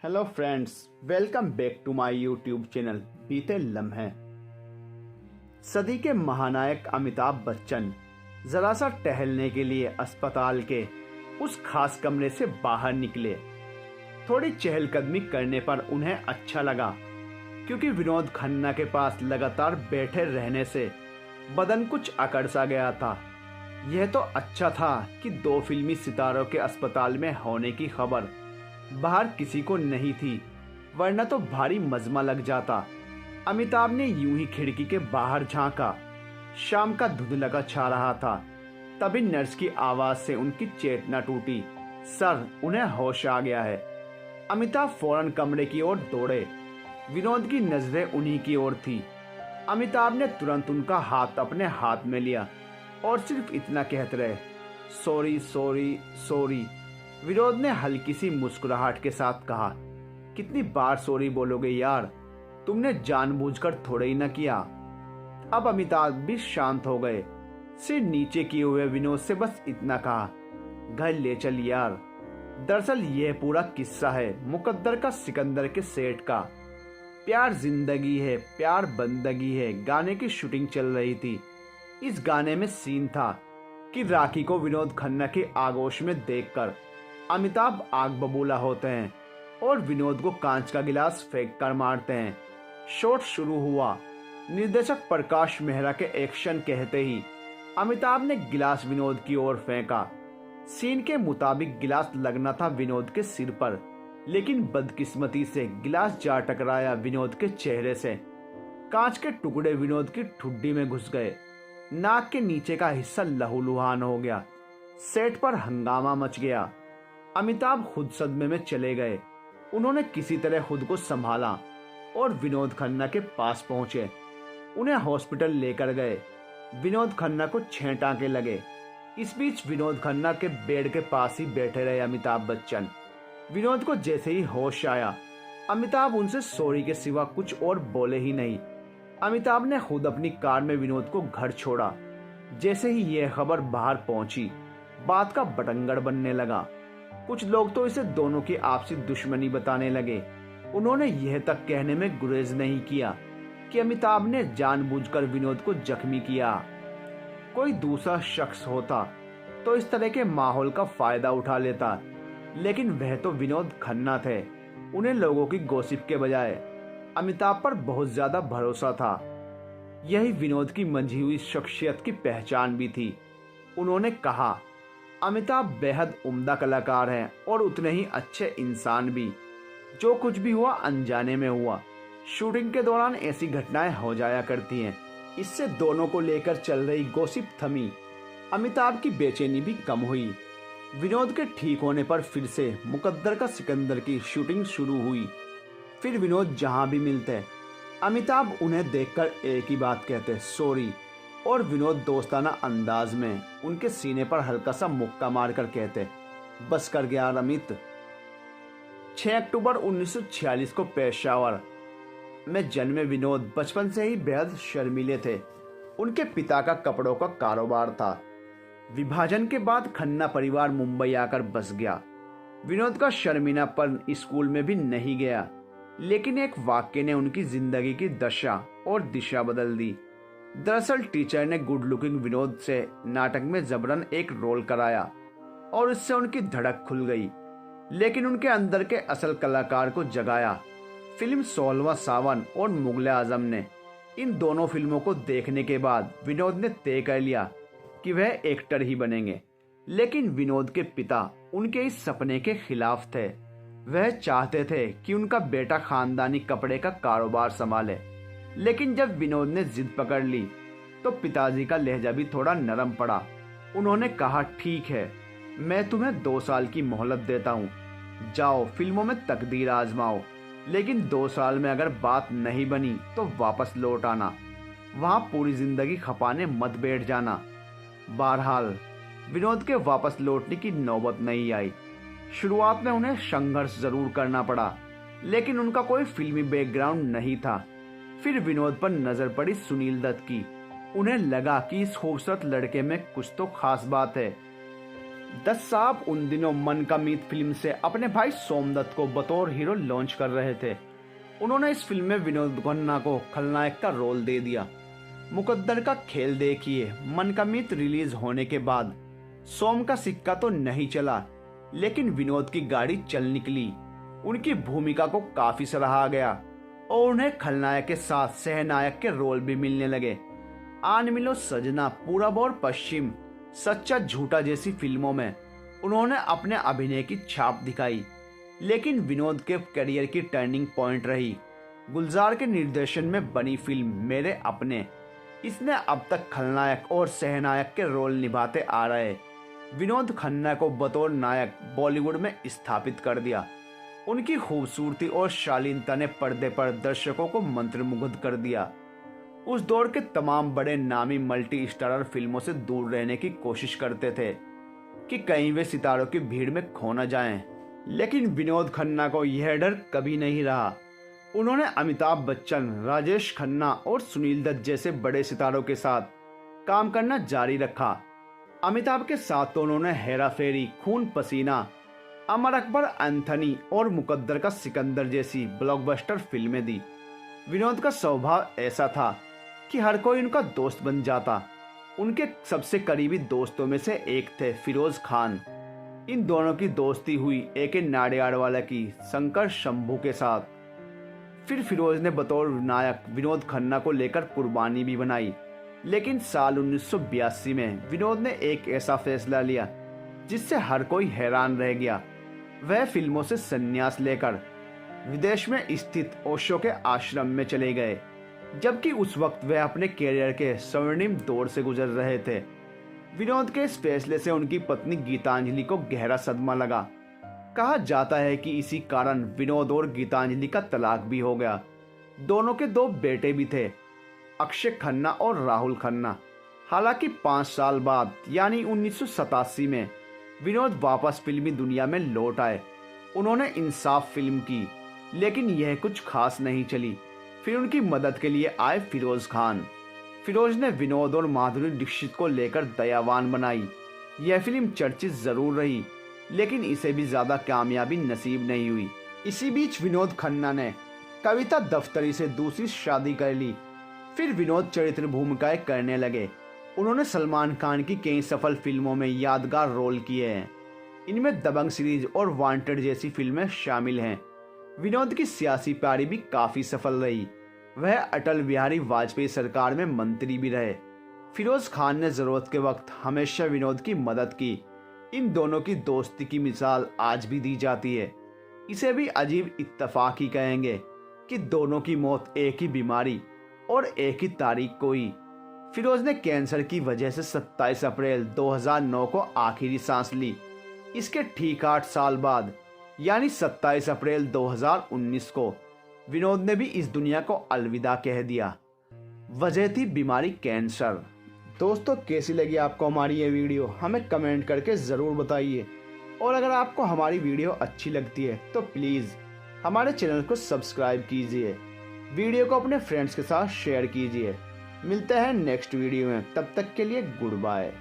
Hello friends, welcome back to my YouTube channel बीते लम्हे। सदी के महानायक अमिताभ बच्चन जरा सा टहलने के लिए अस्पताल के उस खास कमरे से बाहर निकले। थोड़ी चहलकदमी करने पर उन्हें अच्छा लगा, क्योंकि विनोद खन्ना के पास लगातार बैठे रहने से बदन कुछ अकड़ सा गया था। यह तो अच्छा था कि दो फिल्मी सितारों के अस्पताल में होने की खबर बाहर किसी को नहीं थी, वरना तो भारी मजमा लग जाता। अमिताभ ने यूं ही खिड़की के बाहर झांका। शाम का धुंधला छा रहा था। तभी नर्स की आवाज से उनकी चेतना टूटी। सर, उन्हें होश आ गया है। अमिताभ फौरन कमरे की ओर दौड़े। विनोद की नजरें उन्हीं की ओर थी। अमिताभ ने तुरंत उनका हाथ अपने हाथ में लिया और सिर्फ इतना कहते रहे, सॉरी सॉरी सॉरी। विनोद ने हल्की सी मुस्कुराहट के साथ कहा, कितनी बार सॉरी बोलोगे यार, तुमने जानबूझकर थोड़ा ही न किया। अब अमिताभ भी शांत हो गए। सिर नीचे किए हुए विनोद से बस इतना कहा, घर ले चल यार। दरअसल यह पूरा किस्सा है मुकद्दर का सिकंदर के सेट का। प्यार जिंदगी है, प्यार बंदगी है गाने की शूटिंग चल रही थी। इस गाने में सीन था कि राखी को विनोद खन्ना के आगोश में देखकर अमिताभ आग बबूला होते हैं और विनोद को कांच का गिलास फेंक कर मारते हैं। शॉट शुरू हुआ। निर्देशक प्रकाश मेहरा के एक्शन कहते ही अमिताभ ने गिलास विनोद की ओर फेंका। सीन के मुताबिक गिलास लगना था विनोद के सिर पर, लेकिन बदकिस्मती से गिलास जा टकराया विनोद के चेहरे से। कांच के टुकड़े विनोद की ठुड्डी में घुस गए। नाक के नीचे का हिस्सा लहूलुहान हो गया। सेट पर हंगामा मच गया। अमिताभ खुद सदमे में चले गए। उन्होंने किसी तरह खुद को संभाला और विनोद खन्ना के पास पहुंचे। उन्हें हॉस्पिटल लेकर गए। विनोद खन्ना को 6 टांके लगे। इस बीच विनोद खन्ना के बेड के पास ही बैठे रहे अमिताभ बच्चन। विनोद को जैसे ही होश आया, अमिताभ उनसे सॉरी के सिवा कुछ और बोले ही नहीं। अमिताभ ने खुद अपनी कार में विनोद को घर छोड़ा। जैसे ही यह खबर बाहर पहुंची, बात का बटंगड़ बनने लगा। कुछ लोग तो इसे दोनों की आपसी दुश्मनी बताने लगे। उन्होंने यह तक कहने में गुरेज नहीं किया कि अमिताभ ने जानबूझकर विनोद को जख्मी किया। कोई दूसरा शख्स होता तो इस तरह के माहौल का फायदा उठा लेता, लेकिन वह तो विनोद खन्ना थे। उन्हें लोगों की गॉसिप के बजाय अमिताभ पर बहुत ज्यादा भरोसा था। यही विनोद की मंझी हुई शख्सियत की पहचान भी थी। उन्होंने कहा, अमिताभ बेहद उम्दा कलाकार हैं और उतने ही अच्छे इंसान भी। जो कुछ भी हुआ अनजाने में हुआ। शूटिंग के दौरान ऐसी घटनाएं हो जाया करती हैं। इससे दोनों को लेकर चल रही गॉसिप थमी। अमिताभ की बेचैनी भी कम हुई। विनोद के ठीक होने पर फिर से मुकद्दर का सिकंदर की शूटिंग शुरू हुई। फिर विनोद जहां भी मिलते, अमिताभ उन्हें देखकर एक ही बात कहते, सॉरी। और विनोद दोस्ताना अंदाज में उनके सीने पर हल्का सा मुक्का मारकर कहते, बस कर गया अमित। 6 अक्टूबर 1946 को पेशावर में जन्मे विनोद बचपन से ही बेहद शर्मीले थे। उनके पिता का कपड़ों का कारोबार था। विभाजन के बाद खन्ना परिवार मुंबई आकर बस गया। विनोद का शर्मीनापन स्कूल में भी नहीं गया, लेकिन एक वाक्य ने उनकी जिंदगी की दशा और दिशा बदल दी। दरअसल टीचर ने गुड लुकिंग विनोद से नाटक में जबरन एक रोल कराया और इससे उनकी धड़क खुल गई, लेकिन उनके अंदर के असल कलाकार को जगाया फिल्म 16वां सावन और मुगले आजम ने। इन दोनों फिल्मों को देखने के बाद विनोद ने तय कर लिया कि वह एक्टर ही बनेंगे। लेकिन विनोद के पिता उनके इस सपने के खिलाफ थे। वह चाहते थे कि उनका बेटा खानदानी कपड़े का कारोबार संभाले। लेकिन जब विनोद ने जिद पकड़ ली तो पिताजी का लहजा भी थोड़ा नरम पड़ा। उन्होंने कहा, ठीक है, मैं तुम्हें 2 साल की मोहलत देता हूँ। जाओ फिल्मों में तकदीर आजमाओ, लेकिन 2 साल में अगर बात नहीं बनी तो वापस लौट आना। वहाँ पूरी जिंदगी खपाने मत बैठ जाना। बहरहाल विनोद के वापस लौटने की नौबत नहीं आई। शुरुआत में उन्हें संघर्ष जरूर करना पड़ा, लेकिन उनका कोई फिल्मी बैकग्राउंड नहीं था। फिर विनोद पर नजर पड़ी सुनील दत्त की। उन्हें लगा कि इस खूबसूरत लड़के में कुछ तो खास बात है। दत्त साहब उन दिनों मन का मीत फिल्म से अपने भाई सोमदत्त को बतौर हीरो लॉन्च कर रहे थे। उन्होंने इस फिल्म में विनोद खन्ना को खलनायक का रोल दे दिया। मुकद्दर का खेल देखिए, मन का मीत रिलीज होने के बाद सोम का सिक्का तो नहीं चला, लेकिन विनोद की गाड़ी चल निकली। उनकी भूमिका को काफी सराहा गया और उन्हें खलनायक के साथ सहनायक के रोल भी मिलने लगे। आन मिलो सजना, पूरब और पश्चिम, सच्चा झूठा जैसी फिल्मों में उन्होंने अपने अभिनय की छाप दिखाई। लेकिन विनोद के करियर की टर्निंग पॉइंट रही गुलजार के निर्देशन में बनी फिल्म मेरे अपने। इसने अब तक खलनायक और सहनायक के रोल निभाते आ रहे विनोद खन्ना को बतौर नायक बॉलीवुड में स्थापित कर दिया। उनकी खूबसूरती और शालीनता ने पर्दे पर दर्शकों को मंत्रमुग्ध कर दिया। उस दौर के तमाम बड़े नामी मल्टी स्टारर फिल्मों से दूर रहने की कोशिश करते थे कि कहीं वे सितारों की भीड़ में खो न जाएं। लेकिन विनोद खन्ना को यह डर कभी नहीं रहा। उन्होंने अमिताभ बच्चन, राजेश खन्ना और सुनील दत्त जैसे बड़े सितारों के साथ काम करना जारी रखा। अमिताभ के साथ तो उन्होंने हेरा फेरी, खून पसीना, अमर अकबर एंथनी और मुकद्दर का सिकंदर जैसी ब्लॉकबस्टर फिल्में दी। विनोद का स्वभाव ऐसा था कि हर कोई उनका दोस्त बन जाता। उनके सबसे करीबी दोस्तों में से एक थे फिरोज खान। इन दोनों की दोस्ती हुई A.K. नाडियाडवाला की शंकर शंभू के साथ। फिर फिरोज ने बतौर नायक विनोद खन्ना को लेकर कुर्बानी भी बनाई। लेकिन साल 1982 में विनोद ने एक ऐसा फैसला लिया जिससे हर कोई हैरान रह गया। वह फिल्मों से संन्यास लेकर विदेश में स्थित ओशो के आश्रम में चले गए, जबकि उस वक्त वह अपने कैरियर के स्वर्णिम दौर से गुजर रहे थे। विनोद के इस फैसले से उनकी पत्नी गीतांजलि को गहरा सदमा लगा। कहा जाता है कि इसी कारण विनोद और गीतांजलि का तलाक भी हो गया। दोनों के 2 बेटे भी थे, अक्षय खन्ना और राहुल खन्ना। हालांकि 5 साल बाद यानी 1987 में विनोद वापस फिल्मी दुनिया में लौट आए। उन्होंने इंसाफ फिल्म की, लेकिन यह कुछ खास नहीं चली। फिर उनकी मदद के लिए आए फिरोज खान। फिरोज ने विनोद और माधुरी दीक्षित को लेकर दयावान बनाई। यह फिल्म चर्चित जरूर रही, लेकिन इसे भी ज्यादा कामयाबी नसीब नहीं हुई। इसी बीच विनोद खन्ना ने कविता दफ्तरी से दूसरी शादी कर ली। फिर विनोद चरित्र भूमिकाएं करने लगे। उन्होंने सलमान खान की कई सफल फिल्मों में यादगार रोल किए हैं। इनमें दबंग सीरीज और वांटेड जैसी फिल्में शामिल हैं। विनोद की सियासी पारी भी काफी सफल रही। वह अटल बिहारी वाजपेयी सरकार में मंत्री भी रहे। फिरोज खान ने जरूरत के वक्त हमेशा विनोद की मदद की। इन दोनों की दोस्ती की मिसाल आज भी दी जाती है। इसे भी अजीब इत्तेफाक ही कहेंगे कि दोनों की मौत एक ही बीमारी और एक ही तारीख को हुई। फिरोज ने कैंसर की वजह से 27 अप्रैल 2009 को आखिरी सांस ली। इसके ठीक 8 साल बाद यानी 27 अप्रैल 2019 को विनोद ने भी इस दुनिया को अलविदा कह दिया। वजह थी बीमारी कैंसर। दोस्तों, कैसी लगी आपको हमारी ये वीडियो हमें कमेंट करके ज़रूर बताइए। और अगर आपको हमारी वीडियो अच्छी लगती है तो प्लीज़ हमारे चैनल को सब्सक्राइब कीजिए। वीडियो को अपने फ्रेंड्स के साथ शेयर कीजिए। मिलते हैं नेक्स्ट वीडियो में, तब तक के लिए गुड बाय।